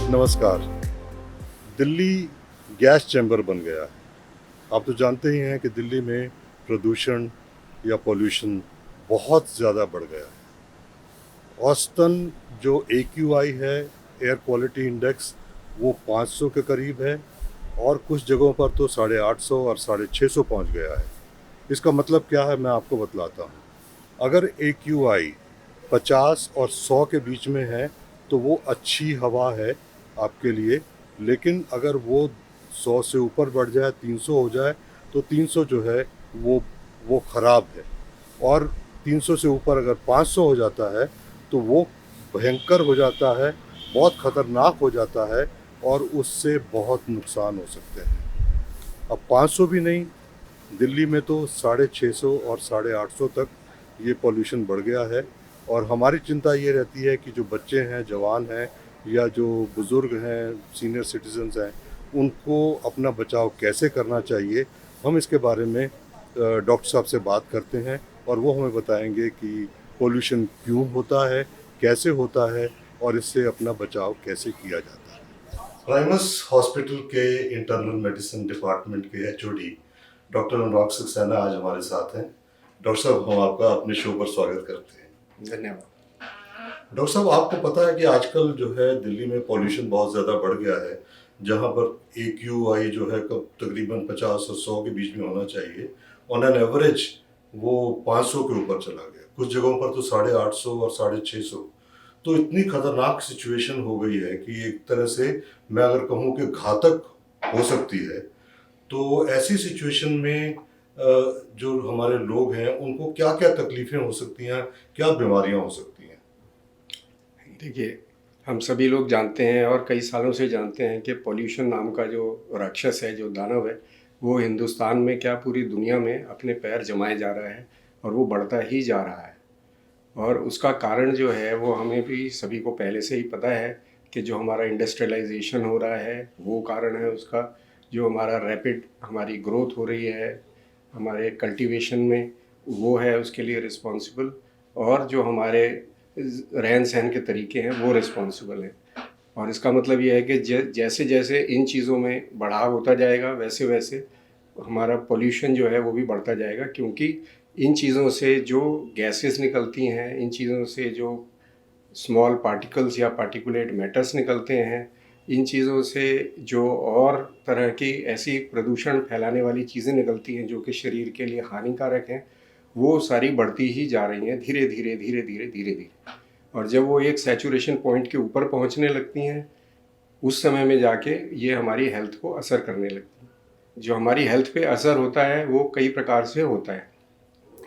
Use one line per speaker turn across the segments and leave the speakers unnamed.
नमस्कार। Delhi gas chamber बन गया है। आप तो जानते ही हैं कि दिल्ली में प्रदूषण या पॉल्यूशन बहुत ज़्यादा बढ़ गया है। औसतन जो AQI है, एयर क्वालिटी इंडेक्स, वो 500 के करीब है और कुछ जगहों पर तो 850 और 650 पहुंच गया है। इसका मतलब क्या है, मैं आपको बतलाता हूं। अगर AQI 50 और 100 के बीच में है तो वो अच्छी हवा है आपके लिए, लेकिन अगर वो 100 से ऊपर बढ़ जाए, 300 हो जाए, तो 300 जो है वो ख़राब है। और 300 से ऊपर अगर 500 हो जाता है तो वो भयंकर हो जाता है, बहुत ख़तरनाक हो जाता है और उससे बहुत नुकसान हो सकते हैं। अब 500 भी नहीं, दिल्ली में तो 650 और 850 तक ये पॉल्यूशन बढ़ गया है। और हमारी चिंता ये रहती है कि जो बच्चे हैं, जवान हैं या जो बुज़ुर्ग हैं, सीनियर सिटीजन्स हैं, उनको अपना बचाव कैसे करना चाहिए। हम इसके बारे में डॉक्टर साहब से बात करते हैं और वो हमें बताएंगे कि पॉल्यूशन क्यों होता है, कैसे होता है और इससे अपना बचाव कैसे किया जाता है। प्राइमस हॉस्पिटल के इंटरनल मेडिसिन डिपार्टमेंट के HOD डॉक्टर अनुराग सक्सेना आज हमारे साथ हैं। डॉक्टर साहब, हम आपका अपने शो पर स्वागत करते हैं।
धन्यवाद।
डॉक्टर साहब, आपको पता है कि आजकल जो है दिल्ली में पॉल्यूशन बहुत ज़्यादा बढ़ गया है, जहाँ पर AQI जो है कब तकरीबन 50 और 100 के बीच में होना चाहिए, ऑन एन एवरेज वो 500 के ऊपर चला गया। कुछ जगहों पर तो 850 और 650। तो इतनी खतरनाक सिचुएशन हो गई है कि एक तरह से मैं अगर कहूँ कि घातक हो सकती है। तो ऐसी सिचुएशन में जो हमारे लोग हैं उनको क्या क्या तकलीफें हो सकती हैं, क्या बीमारियां हो सकती हैं?
देखिए, हम सभी लोग जानते हैं और कई सालों से जानते हैं कि पॉल्यूशन नाम का जो राक्षस है, जो दानव है, वो हिंदुस्तान में क्या पूरी दुनिया में अपने पैर जमाए जा रहा है और वो बढ़ता ही जा रहा है। और उसका कारण जो है वो हमें भी सभी को पहले से ही पता है कि जो हमारा इंडस्ट्रियलाइजेशन हो रहा है वो कारण है उसका। जो हमारा रैपिड हमारी ग्रोथ हो रही है हमारे कल्टीवेशन में, वो है उसके लिए रिस्पॉन्सिबल। और जो हमारे रहन सहन के तरीके हैं वो रिस्पॉन्सिबल हैं। और इसका मतलब ये है कि जैसे जैसे इन चीज़ों में बढ़ाव होता जाएगा वैसे वैसे हमारा पोल्यूशन जो है वो भी बढ़ता जाएगा, क्योंकि इन चीज़ों से जो गैसेस निकलती हैं, इन चीज़ों से जो स्मॉल पार्टिकल्स या पार्टिकुलेट मैटर्स निकलते हैं, इन चीज़ों से जो और तरह की ऐसी प्रदूषण फैलाने वाली चीज़ें निकलती हैं जो कि शरीर के लिए हानिकारक हैं, वो सारी बढ़ती ही जा रही हैं धीरे धीरे धीरे धीरे धीरे धीरे। और जब वो एक सैचुरेशन पॉइंट के ऊपर पहुंचने लगती हैं, उस समय में जाके ये हमारी हेल्थ को असर करने लगती हैं। जो हमारी हेल्थ पे असर होता है वो कई प्रकार से होता है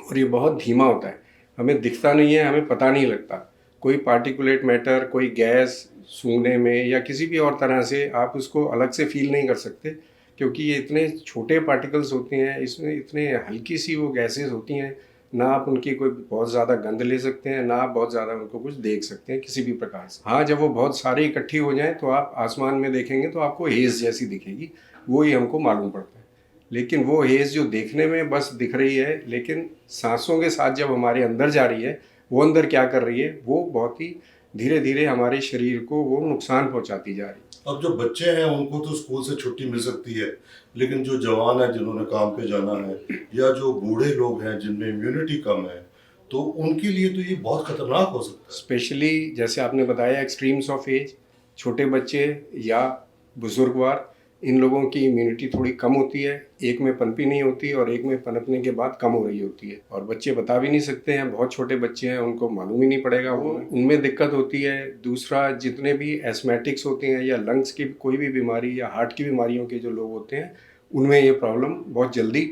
और ये बहुत धीमा होता है, हमें दिखता नहीं है, हमें पता नहीं लगता। कोई पार्टिकुलेट मैटर, कोई गैस सूंघने में या किसी भी और तरह से आप उसको अलग से फील नहीं कर सकते, क्योंकि ये इतने छोटे पार्टिकल्स होते हैं, इसमें इतने हल्की सी वो गैसेस होती हैं। ना आप उनकी कोई बहुत ज़्यादा गंध ले सकते हैं, ना आप बहुत ज़्यादा उनको कुछ देख सकते हैं किसी भी प्रकार से। हाँ, जब वो बहुत सारी इकट्ठी हो जाएं तो आप आसमान में देखेंगे तो आपको हेज़ जैसी दिखेगी, वो ही हमको मालूम पड़ता है। लेकिन वो हेज़ जो देखने में बस दिख रही है, लेकिन सांसों के साथ जब हमारे अंदर जा रही है, वो अंदर क्या कर रही है, वो बहुत ही धीरे धीरे हमारे शरीर को वो नुकसान पहुंचाती जा रही है।
अब जो बच्चे हैं उनको तो स्कूल से छुट्टी मिल सकती है, लेकिन जो जवान है जिन्होंने काम पे जाना है या जो बूढ़े लोग हैं जिनमें इम्यूनिटी कम है, तो उनके लिए तो ये बहुत खतरनाक हो सकता है।
स्पेशली जैसे आपने बताया एक्सट्रीम्स ऑफ एज, छोटे बच्चे या बुजुर्गवार, इन लोगों की इम्यूनिटी थोड़ी कम होती है। एक में पनपी नहीं होती और एक में पनपने के बाद कम हो रही होती है। और बच्चे बता भी नहीं सकते हैं, बहुत छोटे बच्चे हैं, उनको मालूम ही नहीं पड़ेगा, वो उनमें दिक्कत होती है। दूसरा, जितने भी एस्मेटिक्स होते हैं या लंग्स की कोई भी बीमारी या हार्ट की बीमारियों के जो लोग होते हैं, उनमें ये प्रॉब्लम बहुत जल्दी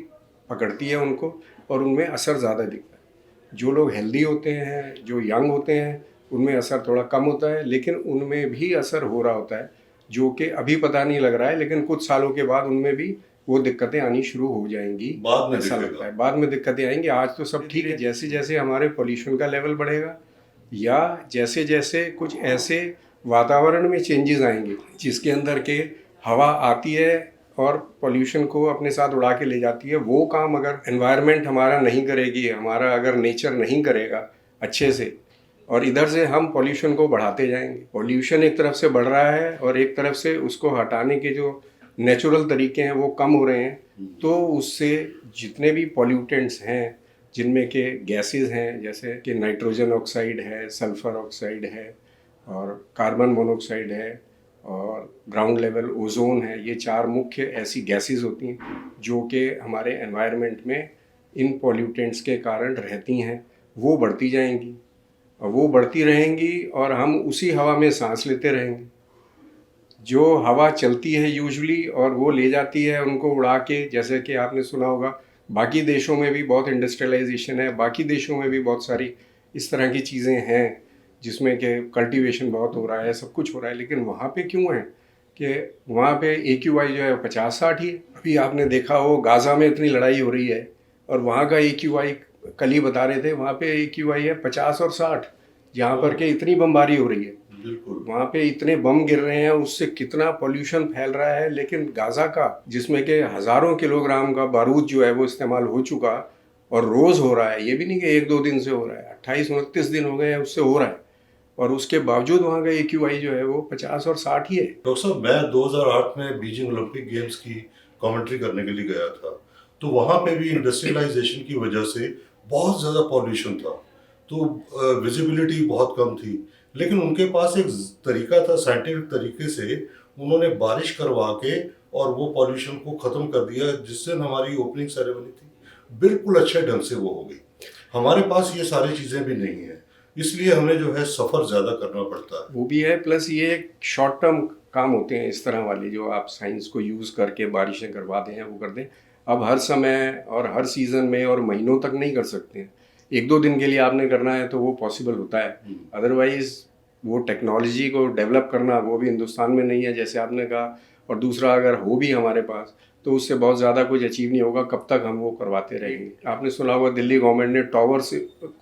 पकड़ती है उनको और उनमें असर ज़्यादा दिखता है। जो लोग हेल्दी होते हैं, जो यंग होते हैं, उनमें असर थोड़ा कम होता है, लेकिन उनमें भी असर हो रहा होता है। जो कि अभी पता नहीं लग रहा है, लेकिन कुछ सालों के बाद उनमें भी वो दिक्कतें आनी शुरू हो जाएंगी।
बाद में
ऐसा
दिखेगा।
लगता है बाद में दिक्कतें आएंगी। आज तो सब ठीक है, जैसे जैसे हमारे पोल्यूशन का लेवल बढ़ेगा या जैसे जैसे कुछ ऐसे वातावरण में चेंजेस आएंगे जिसके अंदर के हवा आती है और पोल्यूशन को अपने साथ उड़ा के ले जाती है, वो काम अगर एनवायरनमेंट हमारा नहीं करेगी, हमारा अगर नेचर नहीं करेगा अच्छे से, और इधर से हम पोल्यूशन को बढ़ाते जाएंगे। पोल्यूशन एक तरफ से बढ़ रहा है और एक तरफ से उसको हटाने के जो नेचुरल तरीके हैं वो कम हो रहे हैं, तो उससे जितने भी पॉल्यूटेंट्स हैं जिनमें के गैसेस हैं, जैसे कि नाइट्रोजन ऑक्साइड है, सल्फर ऑक्साइड है और कार्बन मोनोऑक्साइड है और ग्राउंड लेवल ओजोन है, ये 4 मुख्य ऐसी गैसेस होती हैं जो कि हमारे एनवायरनमेंट में इन पॉल्यूटेंट्स के कारण रहती हैं, वो बढ़ती जाएंगी और वो बढ़ती रहेंगी और हम उसी हवा में सांस लेते रहेंगे। जो हवा चलती है यूजुअली और वो ले जाती है उनको उड़ा के, जैसे कि आपने सुना होगा बाकी देशों में भी बहुत इंडस्ट्रियलाइजेशन है, बाकी देशों में भी बहुत सारी इस तरह की चीज़ें हैं जिसमें कि कल्टीवेशन बहुत हो रहा है, सब कुछ हो रहा है, लेकिन वहाँ पे क्यों है कि वहाँ पे AQI जो है 50-60 ही है। अभी आपने देखा हो गाज़ा में इतनी लड़ाई हो रही है और वहाँ का AQI कल ही बता रहे थे, वहाँ पे AQI है 50 और 60, जहाँ पर के इतनी बमबारी हो रही है,
बिल्कुल
वहाँ पे इतने बम गिर रहे हैं, उससे कितना पोल्यूशन फैल रहा है। लेकिन गाज़ा का जिसमें के हज़ारों किलोग्राम का बारूद जो है वो इस्तेमाल हो चुका और रोज़ हो रहा है, ये भी नहीं कि 1-2 दिन से हो रहा है, 28-29 दिन हो गए हैं उससे हो रहा है, और उसके बावजूद वहाँ का AQI जो है वो 50 और 60 ही है।
डॉक्टर साहब, मैं 2008 में बीजिंग ओलंपिक गेम्स की कमेंट्री करने के लिए गया था, तो वहाँ पे भी इंडस्ट्रियलाइजेशन की वजह से बहुत ज़्यादा पॉल्यूशन था, तो विजिबिलिटी बहुत कम थी, लेकिन उनके पास एक तरीका था, साइंटिफिक तरीके से उन्होंने बारिश करवा के और वो पॉल्यूशन को ख़त्म कर दिया, जिससे हमारी ओपनिंग सेरेमनी थी बिल्कुल अच्छे ढंग से वो हो गई। हमारे पास ये सारी चीज़ें भी नहीं है, इसलिए हमें जो है सफ़र ज़्यादा करना पड़ता है।
वो भी है, प्लस ये एक शॉर्ट टर्म काम होते हैं इस तरह वाले, जो आप साइंस को यूज़ करके बारिशें करवा दें या वो कर दें। अब हर समय और हर सीज़न में और महीनों तक नहीं कर सकते हैं, 1-2 दिन के लिए आपने करना है तो वो पॉसिबल होता है। अदरवाइज़ वो टेक्नोलॉजी को डेवलप करना वो भी हिंदुस्तान में नहीं है जैसे आपने कहा, और दूसरा अगर हो भी हमारे पास तो उससे बहुत ज़्यादा कुछ अचीव नहीं होगा, कब तक हम वो करवाते रहेंगे। आपने सुना होगा दिल्ली गवर्नमेंट ने टावर्स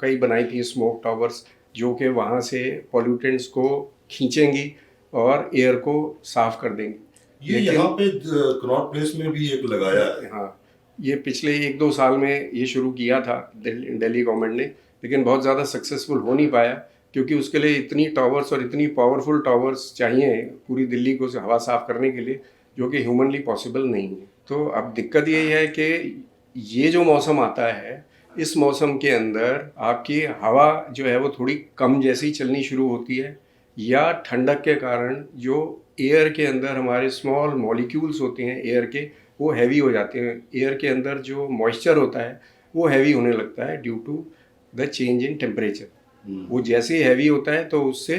कई बनाई थी, स्मोक टावर्स, जो कि वहाँ से पॉल्यूटेंट्स को खींचेंगी और एयर को साफ कर देंगी।
ये यहाँ पे कनॉट प्लेस में भी एक लगाया है।
हाँ, ये पिछले 1-2 साल में ये शुरू किया था दिल्ली गवर्नमेंट ने, लेकिन बहुत ज़्यादा सक्सेसफुल हो नहीं पाया क्योंकि उसके लिए इतनी टावर्स और इतनी पावरफुल टावर्स चाहिए पूरी दिल्ली को हवा साफ करने के लिए, जो कि ह्यूमनली पॉसिबल नहीं है। तो अब दिक्कत यही है कि ये जो मौसम आता है, इस मौसम के अंदर आपकी हवा जो है वो थोड़ी कम जैसी चलनी शुरू होती है, या ठंडक के कारण जो एयर के अंदर हमारे स्मॉल मॉलिक्यूल्स होते हैं एयर के, वो हैवी हो जाते हैं। एयर के अंदर जो मॉइस्चर होता है वो हैवी होने लगता है due to the change in temperature. वो जैसे ही हैवी होता है तो उससे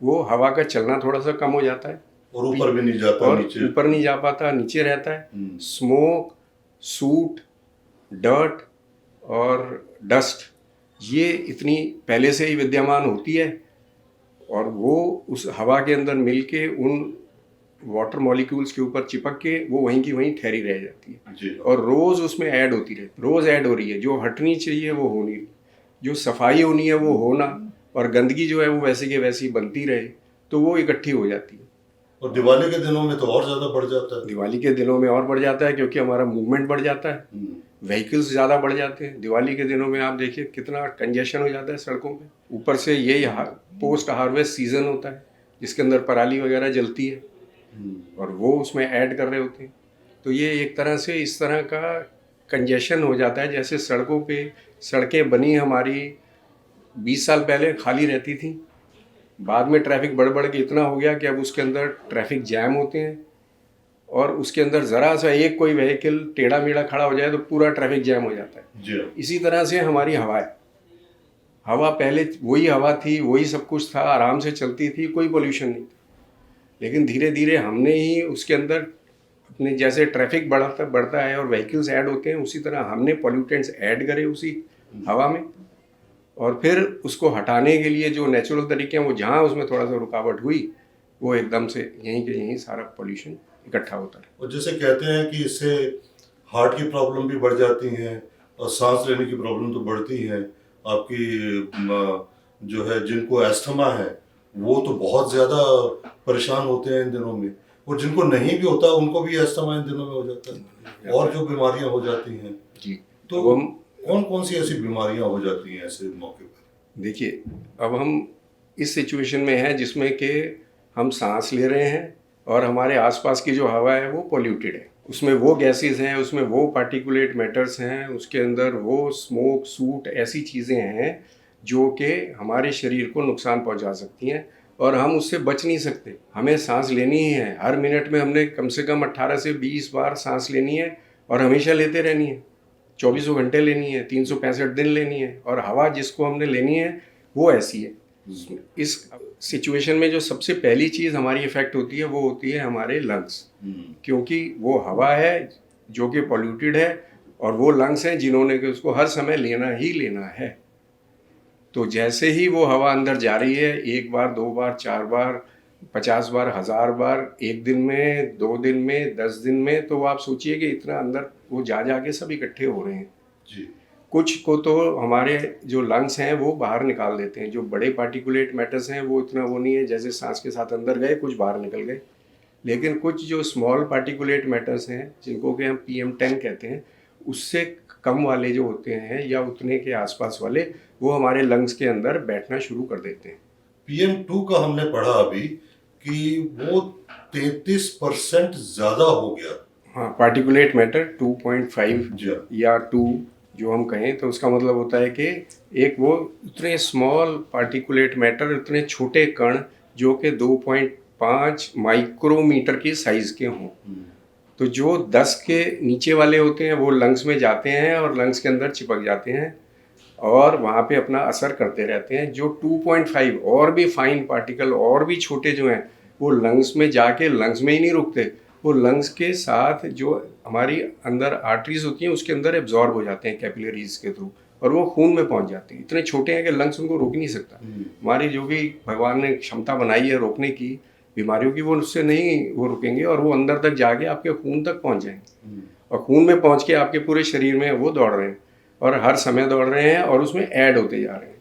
वो हवा का चलना थोड़ा सा कम हो जाता है
और ऊपर भी नहीं जाता,
और
नीचे
ऊपर नहीं जा पाता, नीचे रहता है। स्मोक, सूट, डर्ट और डस्ट ये इतनी पहले से ही विद्यमान होती है और वो उस हवा के अंदर मिलके उन वाटर मॉलिक्यूल्स के ऊपर चिपक के वो वहीं की वहीं ठहरी रह जाती है
जी।
और रोज़ उसमें ऐड होती रहती, रोज़ ऐड हो रही है। जो हटनी चाहिए वो हो नहीं रही, जो सफाई होनी है वो होना, और गंदगी जो है वो वैसे की वैसी बनती रहे तो वो इकट्ठी हो जाती है।
और दिवाली के दिनों में तो और ज़्यादा बढ़ जाता है।
दिवाली के दिनों में और बढ़ जाता है क्योंकि हमारा मूवमेंट बढ़ जाता है, व्हीकल्स ज़्यादा बढ़ जाते हैं। दिवाली के दिनों में आप देखिए कितना कंजेशन हो जाता है सड़कों पे। ऊपर से यही पोस्ट हार्वेस्ट सीज़न होता है जिसके अंदर पराली वगैरह जलती है और वो उसमें ऐड कर रहे होते हैं, तो ये एक तरह से इस तरह का कंजेशन हो जाता है। जैसे सड़कों पे सड़कें बनी हमारी 20 साल पहले खाली रहती थी, बाद में ट्रैफिक बढ़ के इतना हो गया कि अब उसके अंदर ट्रैफिक जैम होते हैं और उसके अंदर ज़रा सा एक कोई व्हीकल टेढ़ा मेढ़ा खड़ा हो जाए तो पूरा ट्रैफिक जैम हो जाता है।
जी।
इसी तरह से हमारी हवा है, हवा पहले वही हवा थी, वही सब कुछ था, आराम से चलती थी, कोई पोल्यूशन नहीं था, लेकिन धीरे धीरे हमने ही उसके अंदर अपने जैसे ट्रैफिक बढ़ता है और व्हीकल्स ऐड होते हैं, उसी तरह हमने पॉल्यूटेंट्स ऐड करे उसी हवा में, और फिर उसको हटाने के लिए जो नेचुरल तरीके हैं वो जहाँ उसमें थोड़ा सा रुकावट हुई वो एकदम से यहीं के यहीं सारा पोल्यूशन इकट्ठा होता है।
और जैसे कहते हैं कि इससे हार्ट की प्रॉब्लम भी बढ़ जाती हैं और सांस लेने की प्रॉब्लम तो बढ़ती है आपकी जो है जिनको एस्थमा है वो तो बहुत ज़्यादा परेशान होते हैं इन दिनों में, और जिनको नहीं भी होता उनको भी एस्थमा इन दिनों में हो जाता है और जो बीमारियां हो जाती हैं।
जी।
तो
अब हम
कौन कौन सी ऐसी बीमारियां हो जाती हैं ऐसे मौके पर?
देखिए, अब हम इस सिचुएशन में हैं जिसमें कि हम सांस ले रहे हैं और हमारे आसपास की जो हवा है वो पोल्यूटेड है, उसमें वो गैसेस हैं, उसमें वो पार्टिकुलेट मैटर्स हैं, उसके अंदर वो स्मोक सूट ऐसी चीज़ें हैं जो कि हमारे शरीर को नुकसान पहुंचा सकती हैं और हम उससे बच नहीं सकते। हमें सांस लेनी ही है, हर मिनट में हमने कम से कम 18 से 20 बार सांस लेनी है और हमेशा लेते रहनी है, 24 घंटे लेनी है, 365 दिन लेनी है। और हवा जिसको हमने लेनी है वो ऐसी है। इस सिचुएशन में जो सबसे पहली चीज़ हमारी इफेक्ट होती है वो होती है हमारे लंग्स, क्योंकि वो हवा है जो कि पॉल्यूटेड है और वो लंग्स हैं जिन्होंने कि उसको हर समय लेना ही लेना है। तो जैसे ही वो हवा अंदर जा रही है, 1 बार 2 बार 4 बार 50 बार 1000 बार, 1 दिन में 2 दिन में 10 दिन में, तो आप सोचिए कि इतना अंदर वो जा के सब इकट्ठे हो रहे हैं
जी।
कुछ को तो हमारे जो लंग्स हैं वो बाहर निकाल देते हैं, जो बड़े पार्टिकुलेट मैटर्स हैं वो इतना वो नहीं है, जैसे सांस के साथ अंदर गए कुछ बाहर निकल गए। लेकिन कुछ जो स्मॉल पार्टिकुलेट मैटर्स हैं जिनको कि हम PM10 कहते हैं, उससे कम वाले जो होते हैं या उतने के आसपास वाले, वो हमारे लंग्स के अंदर बैठना शुरू कर देते हैं।
PM2 का हमने पढ़ा अभी कि वो 33% ज्यादा हो गया।
हाँ, पार्टिकुलेट मैटर 2.5
जी।
या 2 जो हम कहें तो उसका मतलब होता है कि एक वो इतने स्मॉल पार्टिकुलेट मैटर, इतने छोटे कण जो कि 2.5 माइक्रोमीटर की साइज के हों, तो जो 10 के नीचे वाले होते हैं वो लंग्स में जाते हैं और लंग्स के अंदर चिपक जाते हैं और वहाँ पे अपना असर करते रहते हैं। जो 2.5 और भी फाइन पार्टिकल और भी छोटे जो हैं वो लंग्स में जाके लंग्स में ही नहीं रुकते, वो लंग्स के साथ जो हमारी अंदर आर्टरीज होती हैं उसके अंदर एब्जॉर्ब हो जाते हैं कैपिलरीज के थ्रू और वो खून में पहुंच जाते हैं। इतने छोटे हैं कि लंग्स उनको रोक नहीं सकता। हमारी जो भी भगवान ने क्षमता बनाई है रोकने की बीमारियों की, वो उससे नहीं वो रुकेंगे और वो अंदर तक जाके आपके खून तक पहुंच जाएंगे और खून में पहुंच के आपके पूरे शरीर में वो दौड़ रहे हैं और हर समय दौड़ रहे हैं और उसमें ऐड होते जा रहे हैं।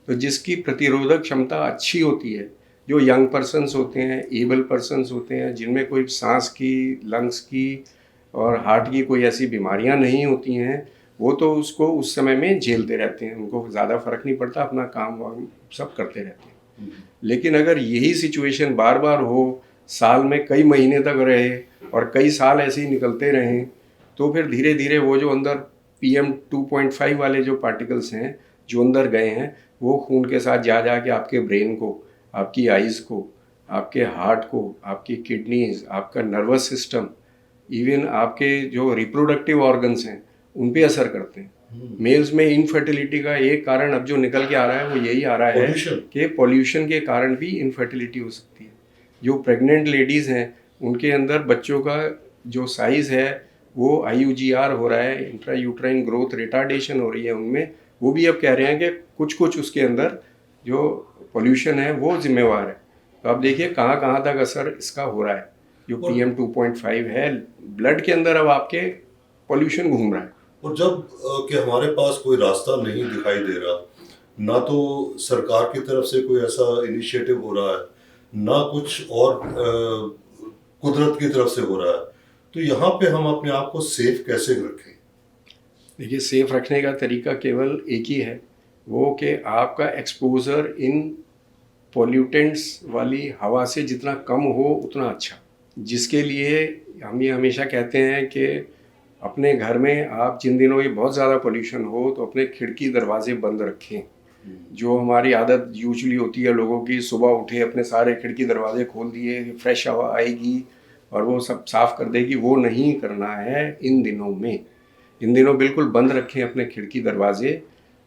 तो जिसकी प्रतिरोधक क्षमता अच्छी होती है, जो यंग पर्सन्स होते हैं, एबल पर्सन्स होते हैं, जिनमें कोई सांस की, लंग्स की और हार्ट की कोई ऐसी बीमारियां नहीं होती हैं, वो तो उसको उस समय में झेलते रहते हैं, उनको ज़्यादा फर्क नहीं पड़ता, अपना काम वाम सब करते रहते हैं। लेकिन अगर यही सिचुएशन बार बार हो, साल में कई महीने तक रहे और कई साल ऐसे ही निकलते रहें, तो फिर धीरे धीरे वो जो अंदर PM2.5 वाले जो पार्टिकल्स हैं जो अंदर गए हैं, वो खून के साथ जा के आपके ब्रेन को, आपकी आइज़ को, आपके हार्ट को, आपकी किडनीज, आपका नर्वस सिस्टम, इवन आपके जो रिप्रोडक्टिव ऑर्गन्स हैं उन पे असर करते हैं। मेल्स में इनफर्टिलिटी का एक कारण अब जो निकल के आ रहा है वो यही आ रहा है कि पॉल्यूशन के कारण भी इनफर्टिलिटी हो सकती है। जो प्रेग्नेंट लेडीज़ हैं उनके अंदर बच्चों का जो साइज़ है वो IUGR हो रहा है, इंट्रा यूट्राइन ग्रोथ रिटार्डेशन हो रही है उनमें, वो भी अब कह रहे हैं कि कुछ उसके अंदर जो पोल्यूशन है वो जिम्मेवार है। तो आप देखिए कहाँ कहाँ तक असर इसका हो रहा है। जो PM2.5 है, ब्लड के अंदर अब आपके पोल्यूशन घूम रहा है।
और जब कि हमारे पास कोई रास्ता नहीं दिखाई दे रहा, ना तो सरकार की तरफ से कोई ऐसा इनिशिएटिव हो रहा है, ना कुछ और कुदरत की तरफ से हो रहा है, तो यहाँ पे हम अपने आप को सेफ कैसे रखें?
देखिए, सेफ रखने का तरीका केवल एक ही है, वो कि आपका एक्सपोजर इन पॉल्यूटेंट्स वाली हवा से जितना कम हो उतना अच्छा। जिसके लिए हम ये हमेशा कहते हैं कि अपने घर में आप जिन दिनों ये बहुत ज़्यादा पोल्यूशन हो तो अपने खिड़की दरवाजे बंद रखें। जो हमारी आदत यूजुअली होती है लोगों की, सुबह उठे अपने सारे खिड़की दरवाजे खोल दिए, फ्रेश हवा आएगी और वो सब साफ कर देगी, वो नहीं करना है इन दिनों में। इन दिनों बिल्कुल बंद रखें अपने खिड़की दरवाजे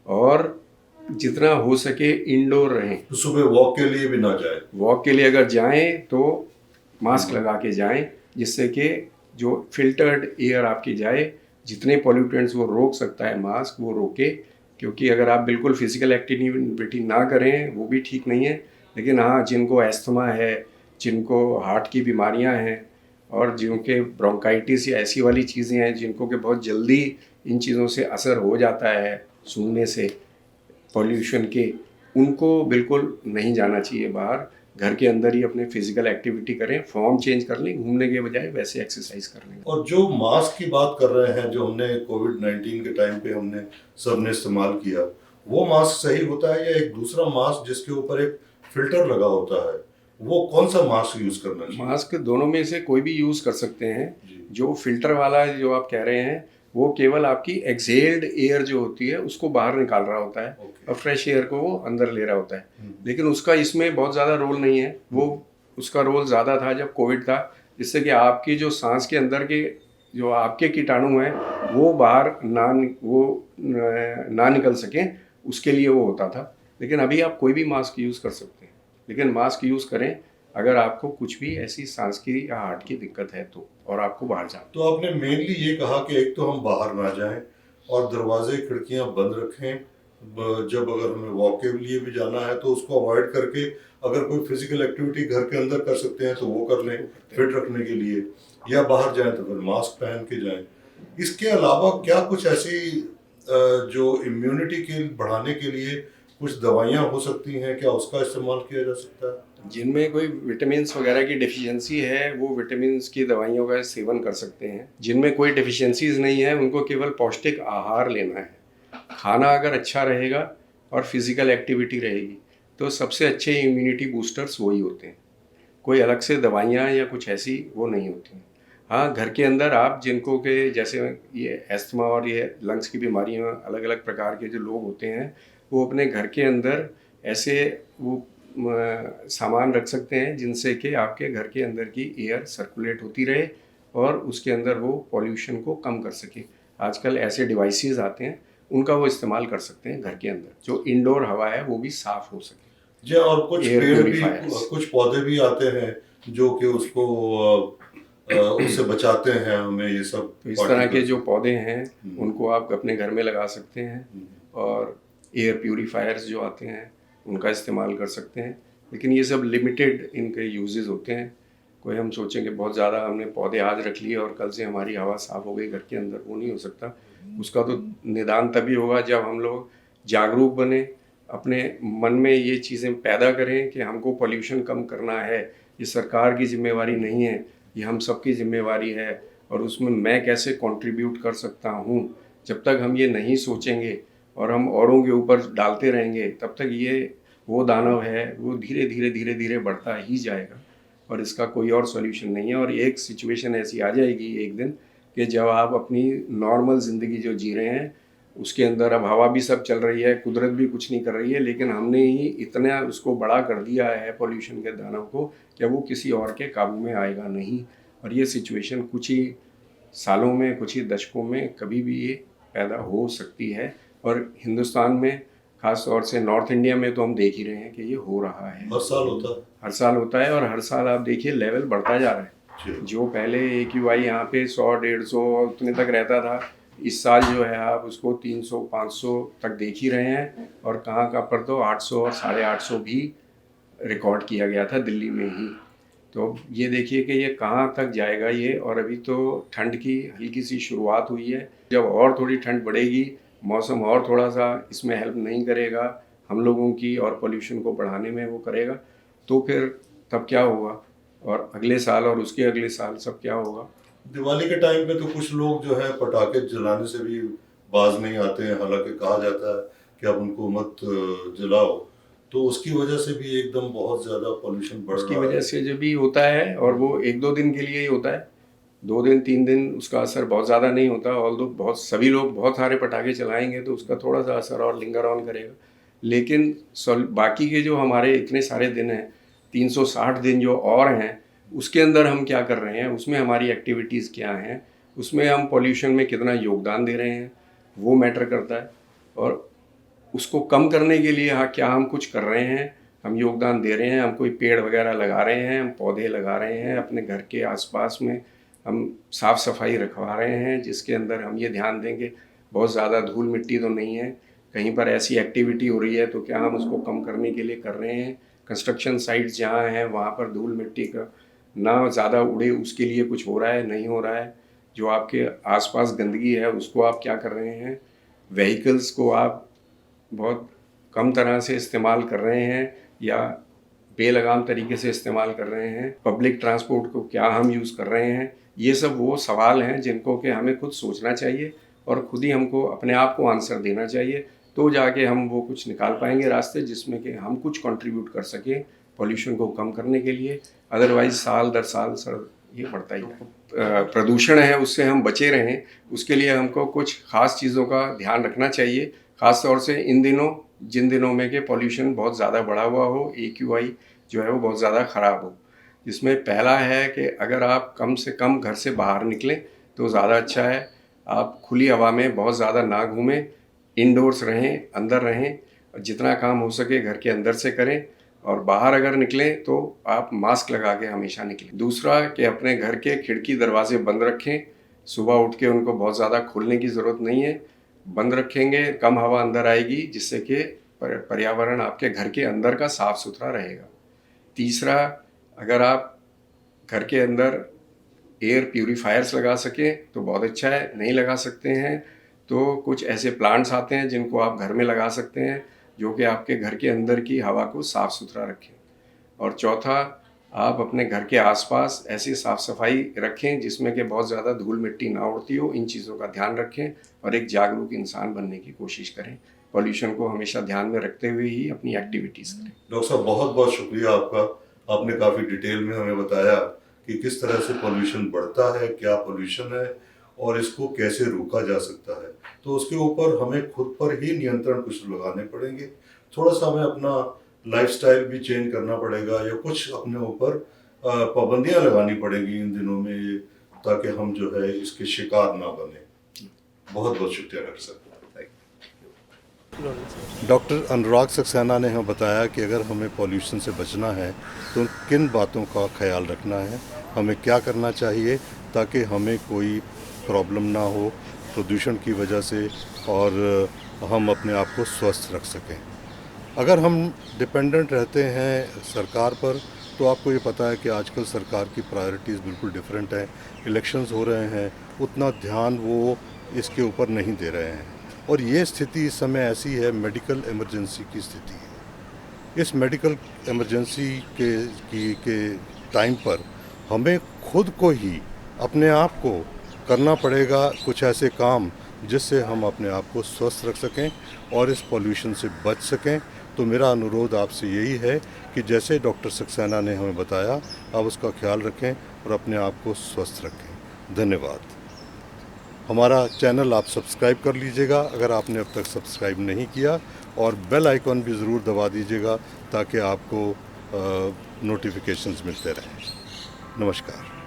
और जितना हो सके इंडोर रहें।
तो सुबह वॉक के लिए भी ना जाए?
वॉक के लिए अगर जाएं तो मास्क लगा के जाएं, जिससे कि जो फिल्टर्ड एयर आपकी जाए, जितने पॉल्यूटेंट्स वो रोक सकता है मास्क वो रोके। क्योंकि अगर आप बिल्कुल फिजिकल एक्टिविटी ना करें वो भी ठीक नहीं है। लेकिन हाँ, जिनको एस्थमा है जिनको हार्ट की बीमारियां हैं और जिनके ब्रोंकाइटिस या ऐसी वाली चीज़ें हैं जिनको कि बहुत जल्दी इन चीज़ों से असर हो जाता है सूंघने से, पॉल्यूशन के, उनको बिल्कुल नहीं जाना चाहिए बाहर। घर के अंदर ही अपने फिजिकल एक्टिविटी करें, फॉर्म चेंज कर लें, घूमने के बजाय वैसे एक्सरसाइज कर लें।
और जो मास्क की बात कर रहे हैं, जो हमने कोविड-19 के टाइम पे हमने सबने इस्तेमाल किया, वो मास्क सही होता है या एक दूसरा मास्क जिसके ऊपर एक फिल्टर लगा होता है, वो कौन सा मास्क यूज करना चाहिए?
मास्क दोनों में से कोई भी यूज़ कर सकते हैं।
जी।
जो फिल्टर वाला जो आप कह रहे हैं वो केवल आपकी एक्सहेल्ड एयर जो होती है उसको बाहर निकाल रहा होता है
ओके।
और फ्रेश एयर को वो अंदर ले रहा होता है।
हम्म।
लेकिन उसका इसमें बहुत ज़्यादा रोल नहीं है। वो उसका रोल ज़्यादा था जब कोविड था, जिससे कि आपकी जो सांस के अंदर के जो आपके कीटाणु हैं वो बाहर ना निकल सकें, उसके लिए वो होता था। लेकिन अभी आप कोई भी मास्क यूज़ कर सकते हैं, लेकिन मास्क यूज़ करें अगर आपको कुछ भी ऐसी सांस की या हार्ट की दिक्कत है तो, और आपको बाहर जाना।
तो आपने मेनली ये कहा कि एक तो हम बाहर ना जाएं और दरवाजे खिड़कियां बंद रखें। जब अगर हमें वॉक के लिए भी जाना है तो उसको अवॉइड करके अगर कोई फिजिकल एक्टिविटी घर के अंदर कर सकते हैं तो वो कर लें फिट रखने के लिए, या बाहर जाएं तो फिर मास्क पहन के जाएं। इसके अलावा क्या कुछ ऐसी जो इम्यूनिटी के बढ़ाने के लिए कुछ दवाइयाँ हो सकती हैं, क्या उसका इस्तेमाल किया जा सकता है?
जिनमें कोई विटामिन्स वगैरह की डिफिशियंसी है वो विटामिन्स की दवाइयों का सेवन कर सकते हैं। जिनमें कोई डिफिशियंसीज नहीं है उनको केवल पौष्टिक आहार लेना है। खाना अगर अच्छा रहेगा और फिजिकल एक्टिविटी रहेगी तो सबसे अच्छे इम्यूनिटी बूस्टर्स वही होते हैं। कोई अलग से दवाइयाँ या कुछ ऐसी वो नहीं होती हैं। हाँ, घर के अंदर आप जिनको के जैसे ये एस्थमा और ये लंग्स की बीमारियाँ, अलग अलग प्रकार के जो लोग होते हैं वो अपने घर के अंदर ऐसे वो सामान रख सकते हैं जिनसे कि आपके घर के अंदर की एयर सर्कुलेट होती रहे और उसके अंदर वो पॉल्यूशन को कम कर सके। आजकल ऐसे डिवाइसेस आते हैं, उनका वो इस्तेमाल कर सकते हैं घर के अंदर, जो इंडोर हवा है वो भी साफ हो सके।
जी, और कुछ
एयर
पेड़ भी,
प्योरीफायर्स।
कुछ पौधे भी आते हैं जो कि उसको उससे बचाते हैं हमें ये सब
तो इस तरह के
particles।
जो पौधे हैं
हम्म।
उनको आप अपने घर में लगा सकते हैं और एयर प्यूरीफायर्स जो आते हैं उनका इस्तेमाल कर सकते हैं। लेकिन ये सब लिमिटेड इनके यूजेस होते हैं। कोई हम सोचें कि बहुत ज़्यादा हमने पौधे आज रख लिए और कल से हमारी हवा साफ़ हो गई घर के अंदर, वो नहीं हो सकता। उसका तो निदान तभी होगा जब हम लोग जागरूक बने, अपने मन में ये चीज़ें पैदा करें कि हमको पॉल्यूशन कम करना है। ये सरकार की जिम्मेवारी नहीं है, ये हम सबकी जिम्मेवारी है और उसमें मैं कैसे कंट्रीब्यूट कर सकता हूँ। जब तक हम ये नहीं सोचेंगे और हम औरों के ऊपर डालते रहेंगे तब तक ये वो दानव है वो धीरे धीरे बढ़ता ही जाएगा और इसका कोई और सॉल्यूशन नहीं है। और एक सिचुएशन ऐसी आ जाएगी एक दिन कि जब आप अपनी नॉर्मल ज़िंदगी जो जी रहे हैं उसके अंदर अब हवा भी सब चल रही है, कुदरत भी कुछ नहीं कर रही है, लेकिन हमने ही इतना उसको बड़ा कर दिया है पॉल्यूशन के दानव को कि वो किसी और के काबू में आएगा नहीं। और ये सिचुएशन कुछ ही सालों में, कुछ ही दशकों में कभी भी ये पैदा हो सकती है। और हिंदुस्तान में खास तौर से नॉर्थ इंडिया में तो हम देख ही रहे हैं कि ये हो रहा है।
हर साल होता है।
हर साल होता है और हर साल आप देखिए लेवल बढ़ता जा रहा है।
जी।
जो पहले AQI यहाँ पे 100-150 उतने तक रहता था, इस साल जो है आप उसको 300-500 तक देख ही रहे हैं और कहाँ का पर तो 800 और 850 भी रिकॉर्ड किया गया था दिल्ली में ही। तो ये देखिए कि ये कहाँ तक जाएगा ये। और अभी तो ठंड की हल्की सी शुरुआत हुई है, जब और थोड़ी ठंड बढ़ेगी, मौसम और थोड़ा सा इसमें हेल्प नहीं करेगा हम लोगों की और पोल्यूशन को बढ़ाने में वो करेगा, तो फिर तब क्या होगा और अगले साल और उसके अगले साल सब क्या होगा।
दिवाली के टाइम पे तो कुछ लोग जो है पटाखे जलाने से भी बाज नहीं आते हैं, हालांकि कहा जाता है कि आप उनको मत जलाओ, तो उसकी वजह से भी एकदम बहुत ज्यादा पोल्यूशन बढ़
उसकी
रहा
वजह
है।
से जो भी होता है और वो 1-2 दिन के लिए ही होता है, 2 दिन 3 दिन उसका असर बहुत ज़्यादा नहीं होता। ऑल्दो बहुत सभी लोग बहुत सारे पटाखे चलाएंगे तो उसका थोड़ा सा असर और लिंगर ऑन करेगा। लेकिन बाकी के जो हमारे इतने सारे दिन हैं, 360 दिन जो और हैं, उसके अंदर हम क्या कर रहे हैं, उसमें हमारी एक्टिविटीज़ क्या हैं, उसमें हम पॉल्यूशन में कितना योगदान दे रहे हैं, वो मैटर करता है। और उसको कम करने के लिए हाँ क्या हम कुछ कर रहे हैं, हम योगदान दे रहे हैं, हम कोई पेड़ वगैरह लगा रहे हैं, हम पौधे लगा रहे हैं अपने घर के आसपास में, हम साफ़ सफाई रखवा रहे हैं जिसके अंदर हम ये ध्यान देंगे बहुत ज़्यादा धूल मिट्टी तो नहीं है, कहीं पर ऐसी एक्टिविटी हो रही है तो क्या हम उसको कम करने के लिए कर रहे हैं, कंस्ट्रक्शन साइट्स जहाँ हैं वहाँ पर धूल मिट्टी का ना ज़्यादा उड़े, उसके लिए कुछ हो रहा है नहीं हो रहा है। जो आपके आसपास गंदगी है उसको आप क्या कर रहे हैं, व्हीकल्स को आप बहुत कम तरह से इस्तेमाल कर रहे हैं या बेलगाम तरीके से इस्तेमाल कर रहे हैं, पब्लिक ट्रांसपोर्ट को क्या हम यूज़ कर रहे हैं। ये सब वो सवाल हैं जिनको कि हमें खुद सोचना चाहिए और खुद ही हमको अपने आप को आंसर देना चाहिए, तो जाके हम वो कुछ निकाल पाएंगे रास्ते जिसमें कि हम कुछ कंट्रीब्यूट कर सकें पॉल्यूशन को कम करने के लिए। अदरवाइज साल दर साल सर ये बढ़ता ही है। प्रदूषण है उससे हम बचे रहें, उसके लिए हमको कुछ ख़ास चीज़ों का ध्यान रखना चाहिए। ख़ास तौर से इन दिनों, जिन दिनों में कि पॉल्यूशन बहुत ज़्यादा बढ़ा हुआ हो, AQI जो है वो बहुत ज़्यादा ख़राब हो। जिसमें पहला है कि अगर आप कम से कम घर से बाहर निकलें तो ज़्यादा अच्छा है। आप खुली हवा में बहुत ज़्यादा ना घूमें, इंडोर्स रहें, अंदर रहें, और जितना काम हो सके घर के अंदर से करें, और बाहर अगर निकलें तो आप मास्क लगा के हमेशा निकलें। दूसरा कि अपने घर के खिड़की दरवाजे बंद रखें, सुबह उठ के उनको बहुत ज़्यादा खोलने की ज़रूरत नहीं है, बंद रखेंगे कम हवा अंदर आएगी, जिससे कि पर्यावरण आपके घर के अंदर का साफ़ सुथरा रहेगा। तीसरा, अगर आप घर के अंदर एयर प्यूरीफायर्स लगा सकें तो बहुत अच्छा है, नहीं लगा सकते हैं तो कुछ ऐसे प्लांट्स आते हैं जिनको आप घर में लगा सकते हैं जो कि आपके घर के अंदर की हवा को साफ़ सुथरा रखें। और चौथा, आप अपने घर के आसपास ऐसी साफ़ सफाई रखें जिसमें कि बहुत ज़्यादा धूल मिट्टी ना उड़ती हो। इन चीज़ों का ध्यान रखें और एक जागरूक इंसान बनने की कोशिश करें। पॉल्यूशन को हमेशा ध्यान में रखते हुए ही अपनी एक्टिविटीज़ करें।
डॉक्टर साहब बहुत बहुत शुक्रिया आपका। आपने काफ़ी डिटेल में हमें बताया कि किस तरह से पॉल्यूशन बढ़ता है, क्या पॉल्यूशन है और इसको कैसे रोका जा सकता है। तो उसके ऊपर हमें खुद पर ही नियंत्रण कुछ लगाने पड़ेंगे, थोड़ा सा हमें अपना लाइफस्टाइल भी चेंज करना पड़ेगा या कुछ अपने ऊपर पाबंदियां लगानी पड़ेंगी इन दिनों में, ताकि हम जो है इसके शिकार ना बने। बहुत बहुत शुक्रिया डॉक्टर साहब। डॉक्टर अनुराग सक्सेना ने हमें बताया कि अगर हमें पॉल्यूशन से बचना है तो किन बातों का ख्याल रखना है, हमें क्या करना चाहिए ताकि हमें कोई प्रॉब्लम ना हो प्रदूषण की वजह से और हम अपने आप को स्वस्थ रख सकें। अगर हम डिपेंडेंट रहते हैं सरकार पर तो आपको ये पता है कि आजकल सरकार की प्रायोरिटीज़ बिल्कुल डिफरेंट हैं। इलेक्शंस हो रहे हैं, उतना ध्यान वो इसके ऊपर नहीं दे रहे हैं और ये स्थिति इस समय ऐसी है, मेडिकल इमरजेंसी की स्थिति है। इस मेडिकल इमरजेंसी के टाइम पर हमें खुद को ही अपने आप को करना पड़ेगा कुछ ऐसे काम जिससे हम अपने आप को स्वस्थ रख सकें और इस पॉल्यूशन से बच सकें। तो मेरा अनुरोध आपसे यही है कि जैसे डॉक्टर सक्सेना ने हमें बताया, आप उसका ख्याल रखें और अपने आप को स्वस्थ रखें। धन्यवाद। हमारा चैनल आप सब्सक्राइब कर लीजिएगा अगर आपने अब तक सब्सक्राइब नहीं किया, और बेल आइकॉन भी ज़रूर दबा दीजिएगा ताकि आपको नोटिफिकेशंस मिलते रहें। नमस्कार।